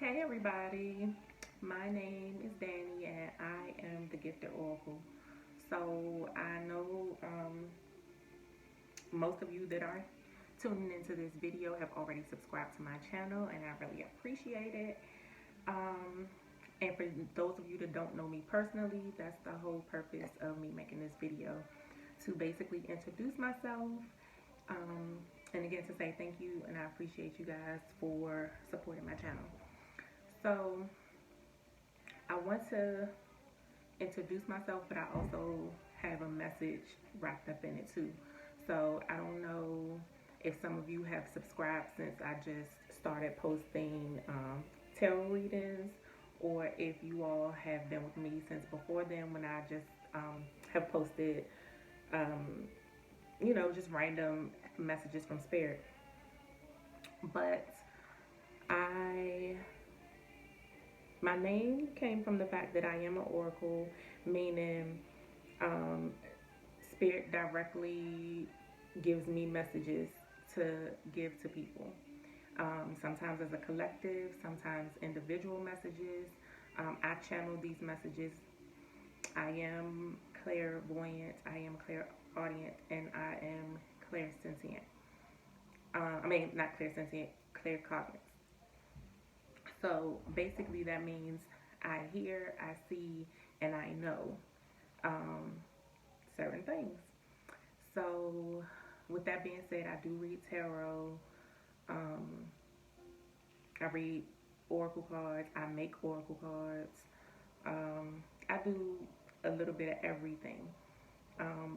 Hey everybody, my name is Danny and I am the Gifted Oracle. So I know most of you that are tuning into this video have already subscribed to my channel and I really appreciate it. Um, and for those of you that don't know me personally, that's the whole purpose of me making this video, to basically introduce myself, um, and again to say thank you and I appreciate you guys for supporting my channel. So I want to introduce myself, but I also have a message wrapped up in it too. So I don't know if some of you have subscribed since I just started posting tarot readings, or if you all have been with me since before then when I just have posted, um, just random messages from spirit. But I my name came from the fact that I am an oracle, meaning um, spirit directly gives me messages to give to people. Sometimes as a collective, sometimes individual messages. I channel these messages. I am clairvoyant, I am clairaudient, and I am clairsentient. Not clairsentient, claircognizant. So basically, that means I hear, I see, and I know um, certain things. So, with that being said, I do read tarot. Um, I read oracle cards. I make oracle cards. I do a little bit of everything.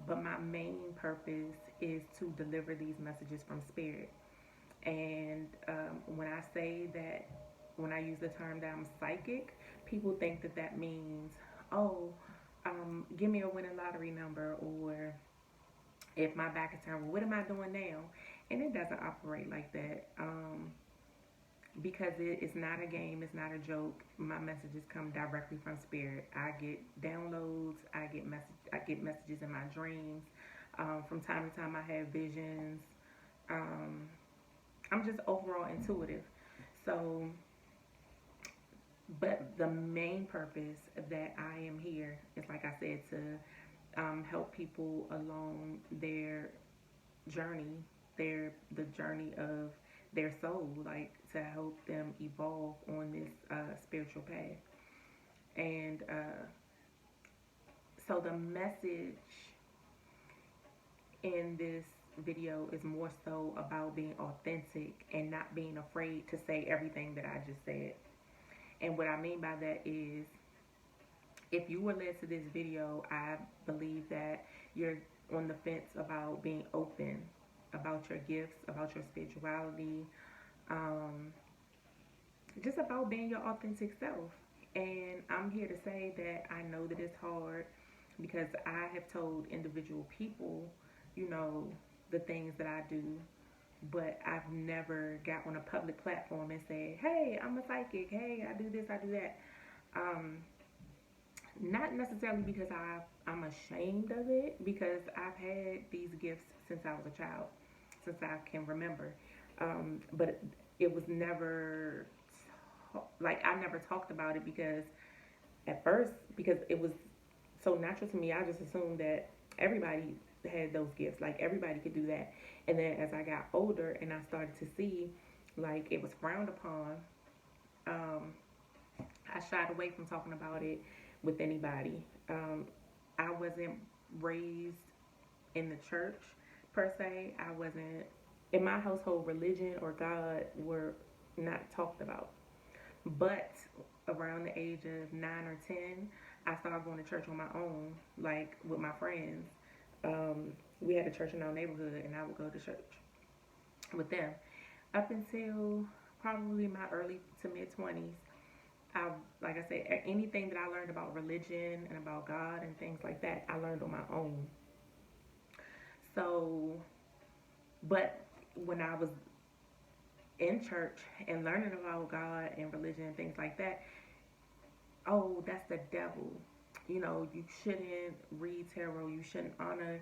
But my main purpose is to deliver these messages from spirit. And when I say that, when I use the term that I'm psychic, people think that that means, oh, give me a winning lottery number, or if my back is turned, well, what am I doing now? And it doesn't operate like that, because it's not a game, it's not a joke. My messages come directly from spirit. I get downloads, I get messages in my dreams. From time to time, I have visions. Um, I'm just overall intuitive. So, but the main purpose that I am here is, like I said, to help people along their journey, the journey of their soul, like to help them evolve on this spiritual path. And so the message in this video is more so about being authentic and not being afraid to say everything that I just said. And what I mean by that is, if you were led to this video, I believe that you're on the fence about being open about your gifts, about your spirituality, um, just about being your authentic self. And I'm here to say that I know that it's hard, because I have told individual people, the things that I do, but I've never got on a public platform and said, hey, I'm a psychic, hey, I do this, I do that. Um, Not necessarily because I'm ashamed of it, because I've had these gifts since I was a child, since I can remember. But it was never, like, I never talked about it, because at first, because it was so natural to me, I just assumed that everybody had those gifts, like everybody could do that. And then as I got older and I started to see, like, it was frowned upon, um, I shied away from talking about it with anybody. I wasn't raised in the church per se. I wasn't, in my household, religion or God were not talked about. But around the age of 9 or 10, I started going to church on my own, like with my friends. We had a church in our neighborhood, and I would go to church with them up until probably my early to mid 20s. Like I said, anything that I learned about religion and about God and things like that, I learned on my own. So, but when I was in church and learning about God and religion and things like that, oh, that's the devil. You shouldn't read tarot. You shouldn't honor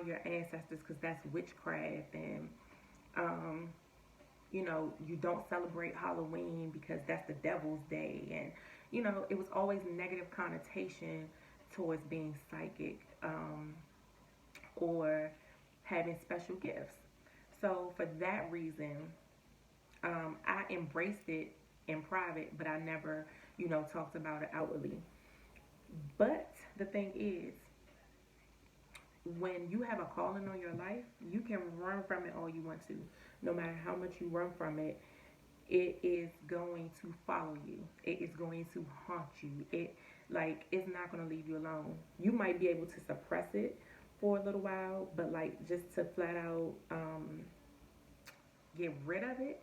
your ancestors, because that's witchcraft. And you don't celebrate Halloween because that's the devil's day. And, it was always negative connotation towards being psychic, or having special gifts. So for that reason, I embraced it in private, but I never, talked about it outwardly. But the thing is, when you have a calling on your life, you can run from it all you want to. No matter how much you run from it, it is going to follow you. It is going to haunt you. It's not going to leave you alone. You might be able to suppress it for a little while, but just to flat out get rid of it.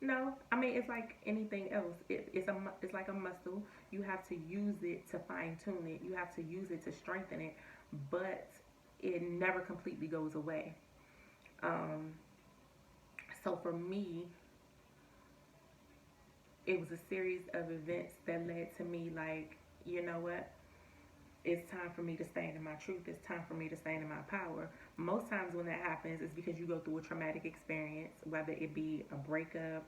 No, I mean it's like anything else. It's like a muscle. You have to use it to fine tune it. You have to use it to strengthen it, but it never completely goes away. Um, so for me, it was a series of events that led to me you know what? It's time for me to stand in my truth. It's time for me to stand in my power. Most times when that happens, it's because you go through a traumatic experience, whether it be a breakup,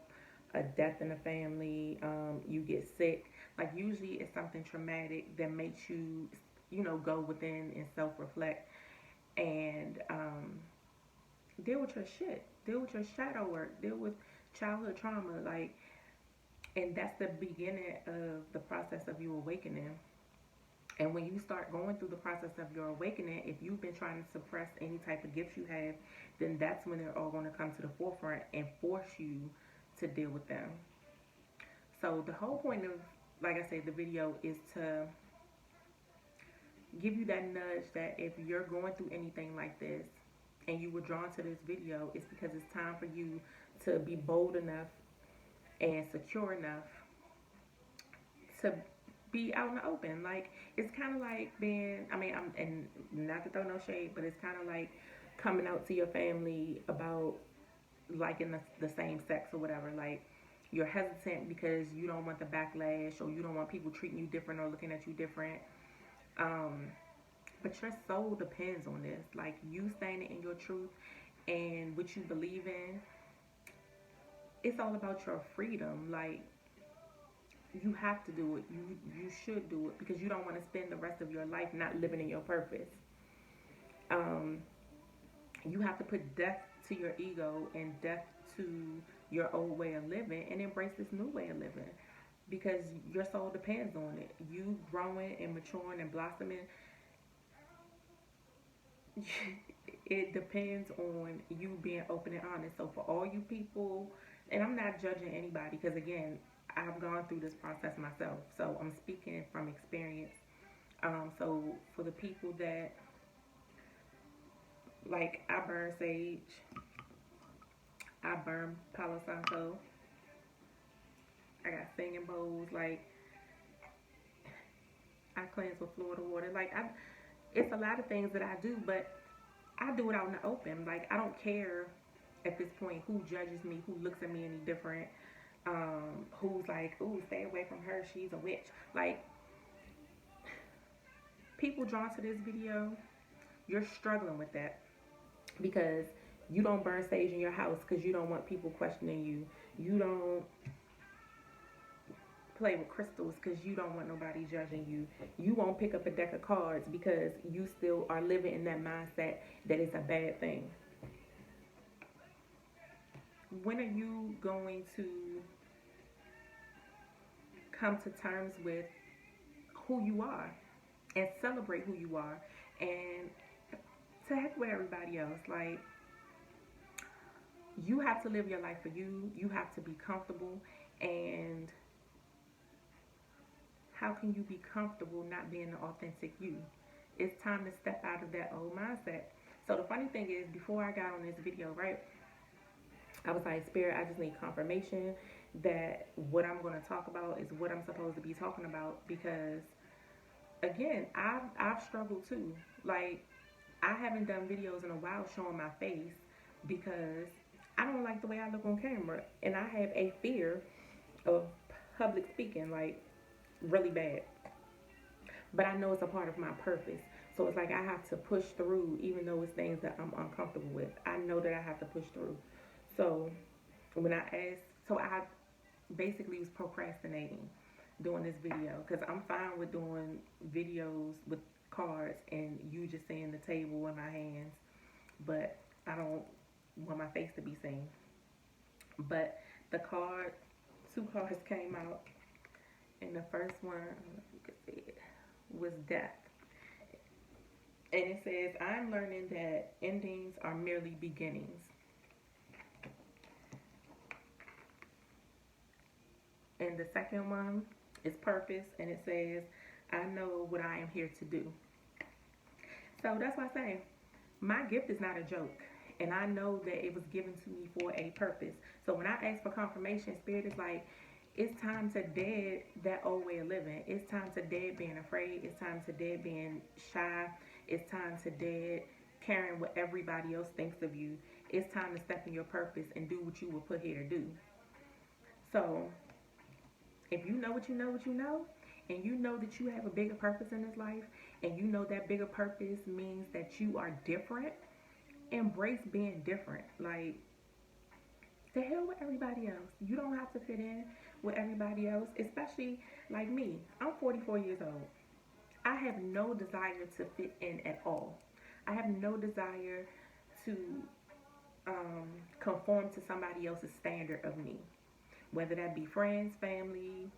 a death in the family, you get sick. Usually it's something traumatic that makes you, go within and self-reflect and deal with your shit. Deal with your shadow work. Deal with childhood trauma. And that's the beginning of the process of you awakening. And when you start going through the process of your awakening, if you've been trying to suppress any type of gifts you have, then that's when they're all going to come to the forefront and force you to deal with them. So the whole point of, like I said, the video is to give you that nudge that if you're going through anything like this and you were drawn to this video, it's because it's time for you to be bold enough and secure enough to be out in the open. It's kind of like being, and not to throw no shade, but it's kind of like coming out to your family about liking the same sex or whatever. You're hesitant because you don't want the backlash, or you don't want people treating you different or looking at you different. But your soul depends on this. You standing in your truth and what you believe in, it's all about your freedom. You have to do it. You should do it because you don't want to spend the rest of your life not living in your purpose. You have to put death to your ego and death to your old way of living and embrace this new way of living because your soul depends on it. You growing and maturing and blossoming, it depends on you being open and honest. So for all you people, and I'm not judging anybody because again, I've gone through this process myself, so I'm speaking from experience. So for the people that, I burn sage, I burn Palo Santo, I got singing bowls, I cleanse with Florida water. It's a lot of things that I do, but I do it out in the open. I don't care at this point who judges me, who looks at me any different. Who's like, ooh, stay away from her, she's a witch. People drawn to this video, you're struggling with that because you don't burn sage in your house because you don't want people questioning you. You don't play with crystals because you don't want nobody judging you. You won't pick up a deck of cards because you still are living in that mindset that it's a bad thing. When are you going to come to terms with who you are and celebrate who you are and to heck with everybody else? You have to live your life for you. You have to be comfortable. And how can you be comfortable not being the authentic you? It's time to step out of that old mindset. So the funny thing is, before I got on this video, right, I was like, Spirit, I just need confirmation that what I'm going to talk about is what I'm supposed to be talking about because, again, I've struggled too. I haven't done videos in a while showing my face because I don't like the way I look on camera. And I have a fear of public speaking, really bad. But I know it's a part of my purpose. So it's I have to push through even though it's things that I'm uncomfortable with. I know that I have to push through. So when I asked, so I basically was procrastinating doing this video because I'm fine with doing videos with cards and you just seeing the table in my hands, but I don't want my face to be seen. But the card, two cards came out, and the first one, I don't know if you can see it, was death. And it says, I'm learning that endings are merely beginnings. And the second one is purpose, and it says, I know what I am here to do. So that's why I say, my gift is not a joke. And I know that it was given to me for a purpose. So when I ask for confirmation, Spirit is like, it's time to dead that old way of living. It's time to dead being afraid. It's time to dead being shy. It's time to dead caring what everybody else thinks of you. It's time to step in your purpose and do what you were put here to do. So if you know what you know, what you know, and you know that you have a bigger purpose in this life, and you know that bigger purpose means that you are different, embrace being different. Like, to hell with everybody else. You don't have to fit in with everybody else, especially like me. I'm 44 years old. I have no desire to fit in at all. I have no desire to conform to somebody else's standard of me, whether that be friends, family,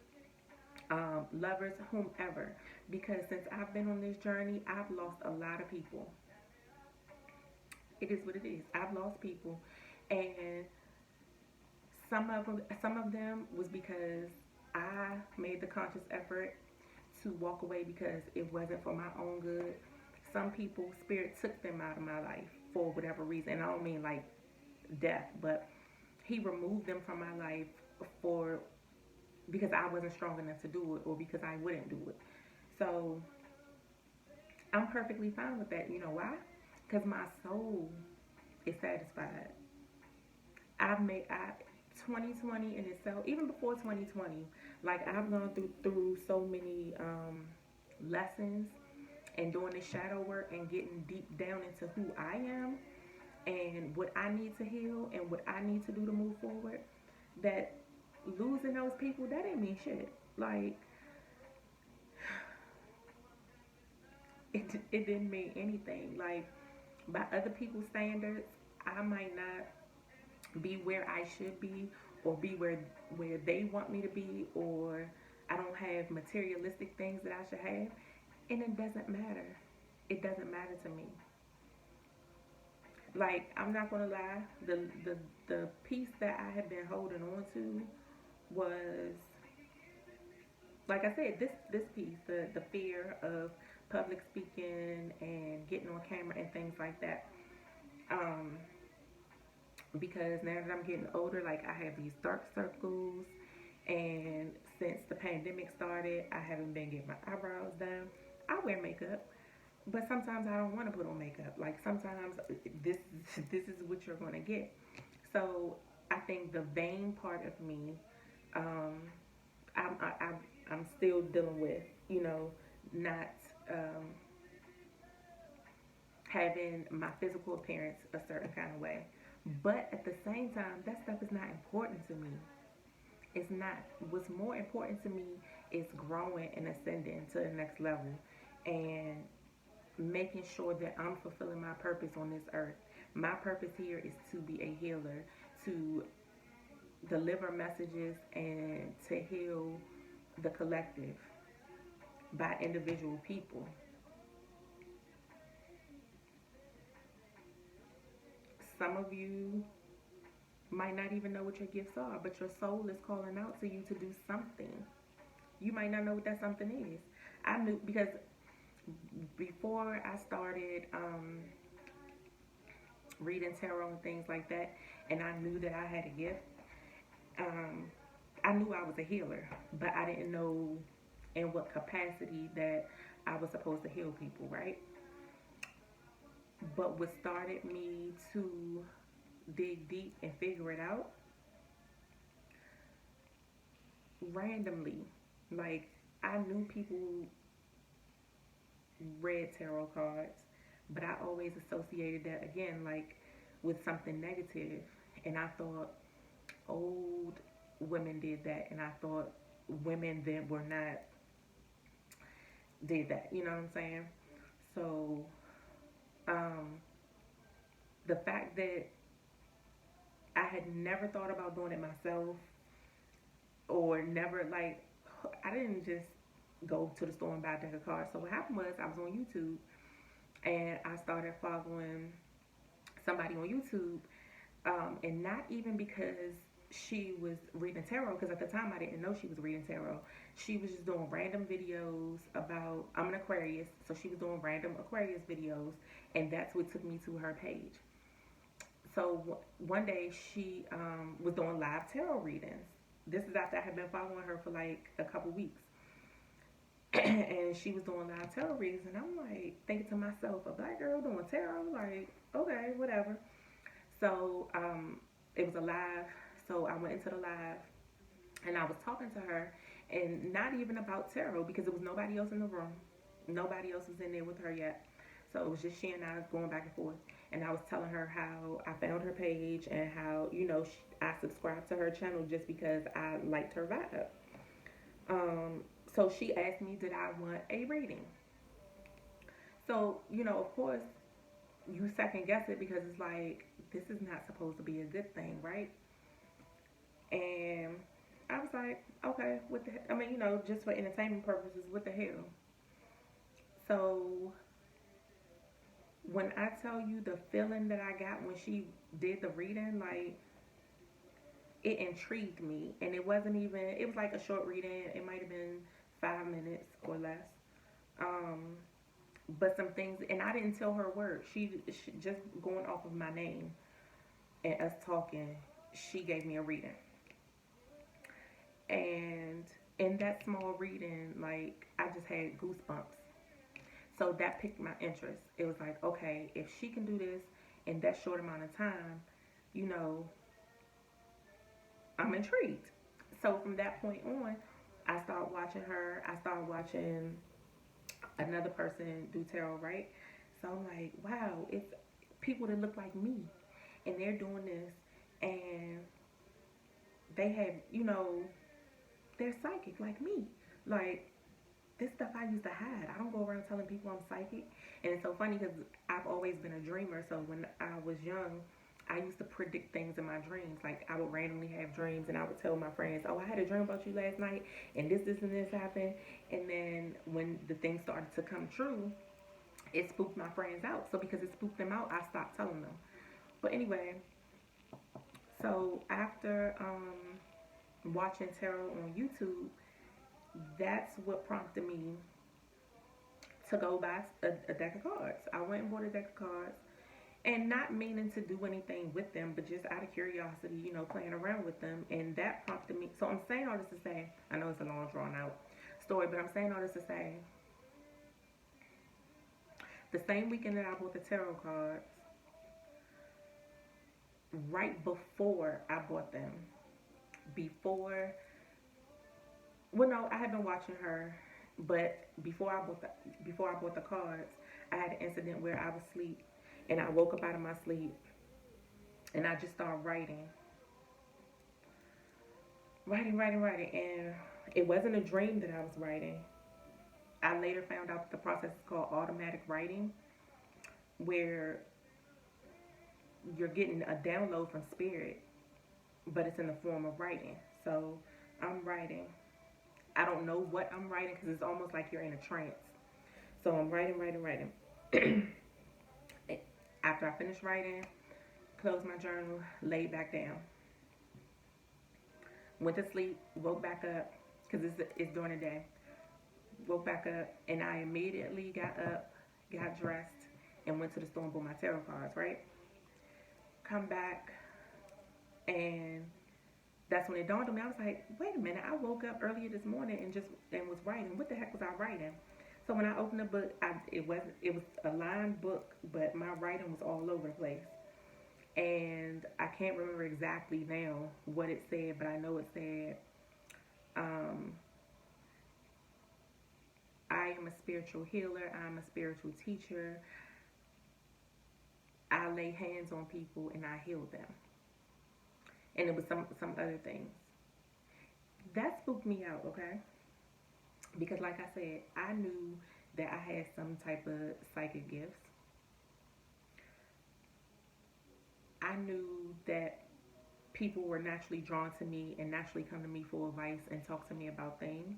lovers, whomever. Because since I've been on this journey, I've lost a lot of people. It is what it is. I've lost people, and some of them was because I made the conscious effort to walk away because it wasn't for my own good. Some people, Spirit took them out of my life for whatever reason. And I don't mean like death, but He removed them from my life for because I wasn't strong enough to do it or because I wouldn't do it. So I'm perfectly fine with that. You know why? Because my soul is satisfied. 2020 in itself, even before 2020, like I've gone through so many lessons and doing this shadow work and getting deep down into who I am and what I need to heal and what I need to do to move forward, that losing those people, that didn't mean shit. Like, it didn't mean anything. Like, by other people's standards, I might not be where I should be or be where they want me to be, or I don't have materialistic things that I should have, and it doesn't matter. It doesn't matter to me. Like, I'm not gonna lie, the piece that I had been holding on to was, like I said, this piece, the fear of public speaking and getting on camera and things like that. Because now that I'm getting older, like I have these dark circles, and since the pandemic started, I haven't been getting my eyebrows done. I wear makeup, but sometimes I don't want to put on makeup. Like, sometimes this this is what you're gonna get. So I think the vain part of me, um, I'm still dealing with, not having my physical appearance a certain kind of way. But at the same time, that stuff is not important to me. It's not. What's more important to me is growing and ascending to the next level and making sure that I'm fulfilling my purpose on this earth. My purpose here is to be a healer, to deliver messages, and to heal the collective by individual people. Some of you might not even know what your gifts are, but your soul is calling out to you to do something. You might not know what that something is. I knew, because before I started reading tarot and things like that, and I knew that I had a gift, I knew I was a healer, but I didn't know in what capacity that I was supposed to heal people, right? But what started me to dig deep and figure it out, randomly, like, I knew people read tarot cards, but I always associated that, again, like, with something negative. And I thought, old women did that, and I thought women that were not did that. You know what I'm saying? So, um, the fact that I had never thought about doing it myself, or never like, I didn't just go to the store and buy a deck of cards. So what happened was I was on YouTube and I started following somebody on YouTube, and not even because she was reading tarot, because at the time I didn't know she was reading tarot. She was just doing random videos about, I'm an Aquarius, so she was doing random Aquarius videos, and that's what took me to her page. So one day she was doing live tarot readings. This is after I had been following her for like a couple weeks. And she was doing live tarot readings, and I'm like thinking to myself, a black girl doing tarot? Like, okay, whatever. So it was a live. So I went into the live and I was talking to her, and not even about tarot, because there was nobody else in the room. Nobody else was in there with her yet. So it was just she and I going back and forth. And I was telling her how I found her page and how, I subscribed to her channel just because I liked her vibe. So she asked me, did I want a reading? So, of course, you second guess it, because it's like, this is not supposed to be a good thing, right? And I was like, okay, what the hell? I mean, just for entertainment purposes, what the hell? So when I tell you the feeling that I got when she did the reading, like, it intrigued me. And it wasn't even, it was like a short reading. It might have been 5 minutes or less. But some things, and I didn't tell her words. She just going off of my name and us talking, she gave me a reading. And in that small reading, like, I just had goosebumps. So that piqued my interest. It was like, okay, if she can do this in that short amount of time, I'm intrigued. So from that point on, I started watching her. I started watching another person do tarot, right? So I'm like, wow, it's people that look like me, and they're doing this, and they have, they're psychic like me. Like, this stuff I used to hide. I don't go around telling people I'm psychic. And it's so funny because I've always been a dreamer. So when I was young, I used to predict things in my dreams. Like, I would randomly have dreams and I would tell my friends, oh, I had a dream about you last night, and this, and this happened. And then when the things started to come true, it spooked my friends out. So because it spooked them out, I stopped telling them. But anyway, so after watching tarot on YouTube, that's what prompted me to go buy a deck of cards. I went and bought a deck of cards, and not meaning to do anything with them, but just out of curiosity, playing around with them. And that prompted me. So I'm saying all this to say, I know it's a long, drawn out story, but I'm saying all this to say, the same weekend that I bought the tarot cards, right before I bought them, well, no, I had been watching her, but before I bought the cards, I had an incident where I was asleep, and I woke up out of my sleep, and I just started writing, and it wasn't a dream that I was writing. I later found out that the process is called automatic writing, where you're getting a download from spirit, but it's in the form of writing. So I'm writing. I don't know what I'm writing because it's almost like you're in a trance. So I'm writing. After I finished writing, closed my journal, laid back down. Went to sleep, woke back up because it's during the day. Woke back up, and I immediately got up, got dressed, and went to the store and bought my tarot cards, right? Come back, and that's when it dawned on me. I was like, wait a minute, I woke up earlier this morning and was writing. What the heck was I writing? So when I opened the book, it was a lined book, but my writing was all over the place. And I can't remember exactly now what it said, but I know it said, I am a spiritual healer. I'm a spiritual teacher. I lay hands on people and I heal them. and it was some other things. That spooked me out, okay? Because like I said, I knew that I had some type of psychic gifts. I knew that people were naturally drawn to me and naturally come to me for advice and talk to me about things.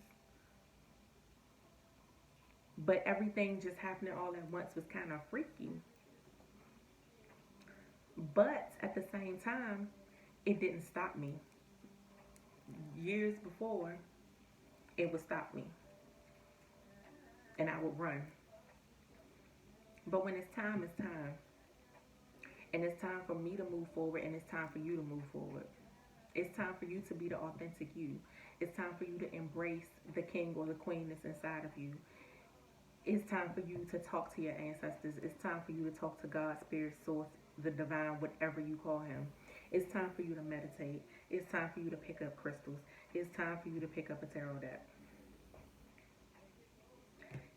But everything just happening all at once was kind of freaky. But at the same time, it didn't stop me. Years before, it would stop me and I would run. But when it's time, it's time. And it's time for me to move forward and it's time for you to move forward. It's time for you to be the authentic you. It's time for you to embrace the king or the queen that's inside of you. It's time for you to talk to your ancestors. It's time for you to talk to God, Spirit, Source, the divine, whatever you call him. It's time for you to meditate. It's time for you to pick up crystals. It's time for you to pick up a tarot deck.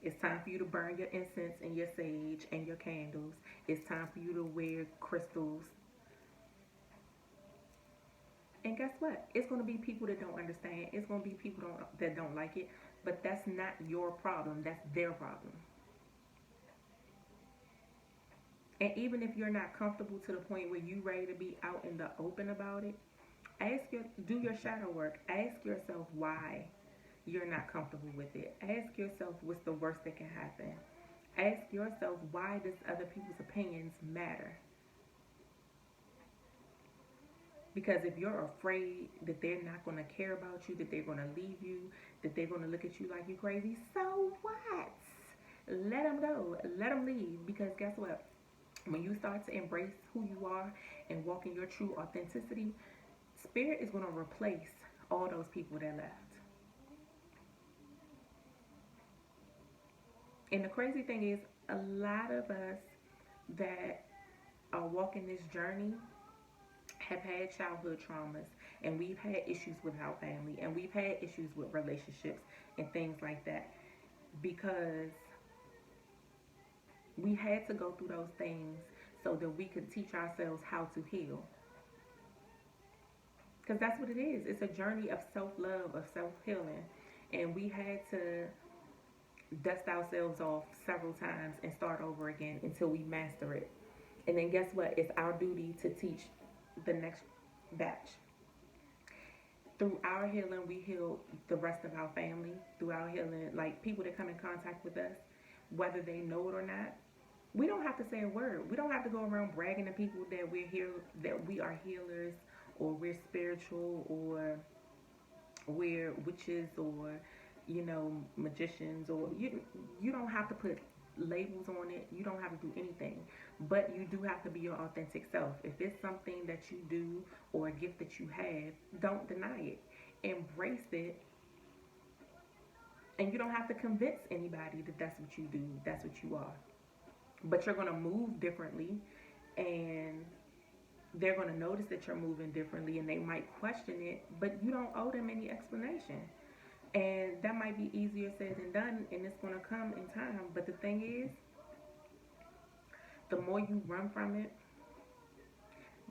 It's time for you to burn your incense and your sage and your candles. It's time for you to wear crystals. And guess what? It's going to be people that don't understand. It's going to be people that don't like it. But that's not your problem. That's their problem. And even if you're not comfortable to the point where you're ready to be out in the open about it, do your shadow work. Ask yourself why you're not comfortable with it. Ask yourself what's the worst that can happen. Ask yourself why does other people's opinions matter. Because if you're afraid that they're not going to care about you, that they're going to leave you, that they're going to look at you like you're crazy, so what? Let them go. Let them leave. Because guess what? When you start to embrace who you are and walk in your true authenticity, Spirit is going to replace all those people that left. And the crazy thing is, a lot of us that are walking this journey have had childhood traumas, and we've had issues with our family, and we've had issues with relationships and things like that, because we had to go through those things so that we could teach ourselves how to heal. Because that's what it is. It's a journey of self-love, of self-healing. And we had to dust ourselves off several times and start over again until we master it. And then guess what? It's our duty to teach the next batch. Through our healing, we heal the rest of our family. Through our healing, like people that come in contact with us, whether they know it or not, we don't have to say a word. We don't have to go around bragging to people that we're here, that we are healers, or we're spiritual, or we're witches, or magicians, or you don't have to put labels on it. You don't have to do anything, but you do have to be your authentic self. If it's something that you do or a gift that you have, don't deny it. Embrace it. And you don't have to convince anybody that that's what you do, that's what you are. But you're going to move differently, and they're going to notice that you're moving differently, and they might question it, but you don't owe them any explanation. And that might be easier said than done, and it's going to come in time. But the thing is, the more you run from it,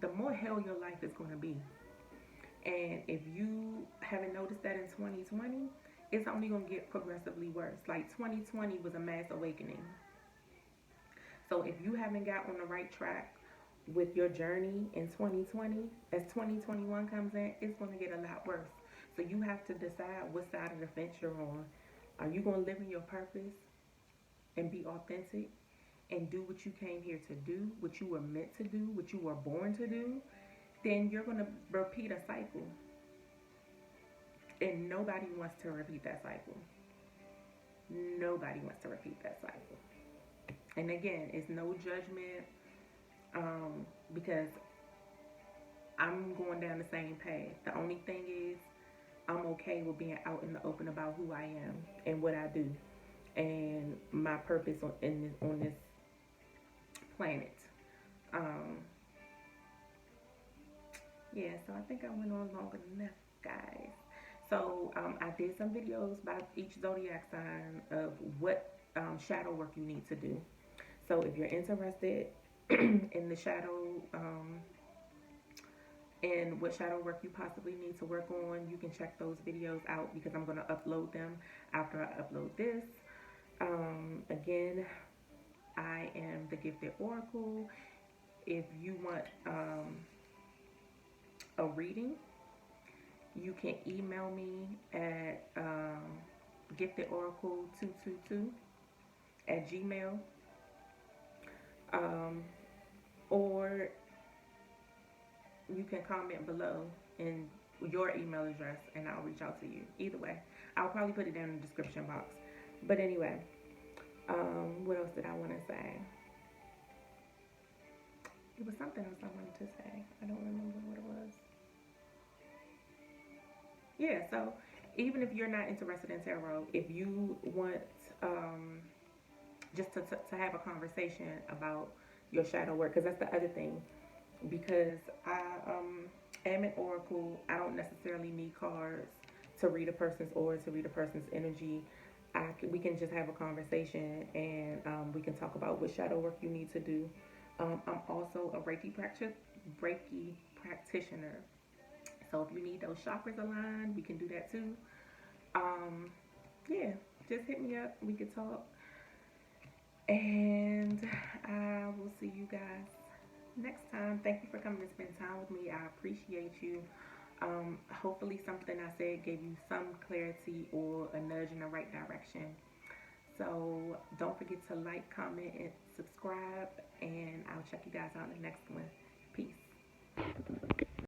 the more hell your life is going to be. And if you haven't noticed that in 2020, it's only going to get progressively worse. Like 2020 was a mass awakening. So if you haven't got on the right track with your journey in 2020, as 2021 comes in, it's going to get a lot worse. So you have to decide what side of the fence you're on. Are you going to live in your purpose and be authentic and do what you came here to do, what you were meant to do, what you were born to do? Then you're going to repeat a cycle. And nobody wants to repeat that cycle. Nobody wants to repeat that cycle. And again, it's no judgment, because I'm going down the same path. The only thing is, I'm okay with being out in the open about who I am and what I do and my purpose on this planet. Yeah, so I think I went on long enough, guys. So I did some videos about each zodiac sign of what shadow work you need to do. So if you're interested in the shadow and what shadow work you possibly need to work on, you can check those videos out because I'm going to upload them after I upload this. Again, I am the Gifted Oracle. If you want a reading, you can email me at giftedoracle222 at gmail, or you can comment below in your email address and I'll reach out to you. Either way, I'll probably put it down in the description box. But anyway, what else did I want to say? It was something else I wanted to say. I don't remember what it was. Yeah, so even if you're not interested in tarot, if you want just to have a conversation about your shadow work, because that's the other thing. Because I am an oracle, I don't necessarily need cards to read a person's aura, to read a person's energy. We can just have a conversation and we can talk about what shadow work you need to do. I'm also a Reiki practitioner. So if you need those chakras aligned, we can do that too. Yeah, just hit me up. We can talk. And I will see you guys next time. Thank you for coming to spend time with me. I appreciate you. Hopefully something I said gave you some clarity or a nudge in the right direction. So don't forget to like, comment, and subscribe. And I'll check you guys out in the next one. Peace.